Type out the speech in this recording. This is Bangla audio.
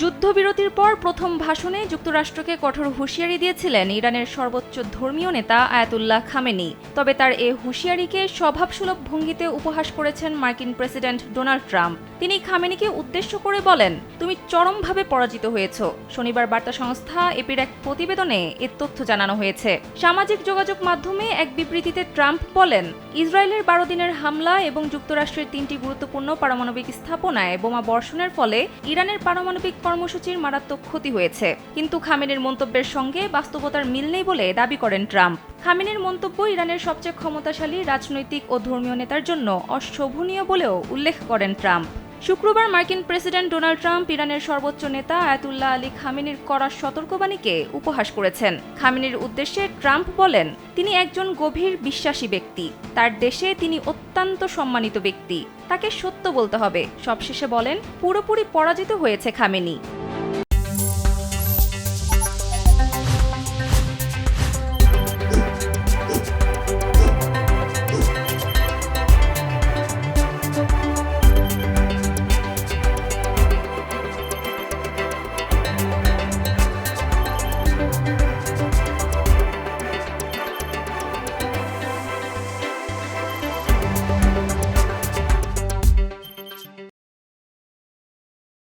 যুদ্ধবিরতির পর প্রথম ভাষণে যুক্তরাষ্ট্রকে কঠোর হুঁশিয়ারি দিয়েছিলেন ইরানের সর্বোচ্চ ধর্মীয় নেতা আয়াতুল্লাহ খামেনি। তবে তার এ হুঁশিয়ারিকে স্বভাবসুলভ ভঙ্গিতে উপহাস করেছেন মার্কিন প্রেসিডেন্ট ডোনাল্ড ট্রাম্প। তিনি খামেনিকে উদ্দেশ্য করে বলেন, তুমি চরমভাবে পরাজিত হয়েছ। শনিবার বার্তা সংস্থা এপির এক প্রতিবেদনে এ তথ্য জানানো হয়েছে। সামাজিক যোগাযোগ মাধ্যমে এক বিবৃতিতে ট্রাম্প বলেন, ইসরায়েলের 12 দিনের হামলা এবং যুক্তরাষ্ট্রের 3টি গুরুত্বপূর্ণ পারমাণবিক স্থাপনায় বোমা বর্ষণের ফলে ইরানের পারমাণবিক কর্মসূচির মারাত্মক ক্ষতি হয়েছে। কিন্তু খামেনির মন্তব্যের সঙ্গে বাস্তবতার মিল নেই বলে দাবি করেন ট্রাম্প। খামেনির মন্তব্য ইরানের সবচেয়ে ক্ষমতাশালী রাজনৈতিক ও ধর্মীয় নেতার জন্য অশোভনীয় বলেও উল্লেখ করেন ট্রাম্প। শুক্রবার মার্কিন প্রেসিডেন্ট ডোনাল্ড ট্রাম্প ইরানের সর্বোচ্চ নেতা আয়াতুল্লাহ আলী খামেনির করা সতর্কবাণীকে উপহাস করেছেন। খামেনির উদ্দেশ্যে ট্রাম্প বলেন, তিনি একজন গভীর বিশ্বাসী ব্যক্তি। তার দেশে তিনি অত্যন্ত সম্মানিত ব্যক্তি। তাকে সত্য বলতে হবে। সবশেষে বলেন, পুরোপুরি পরাজিত হয়েছে খামেনি।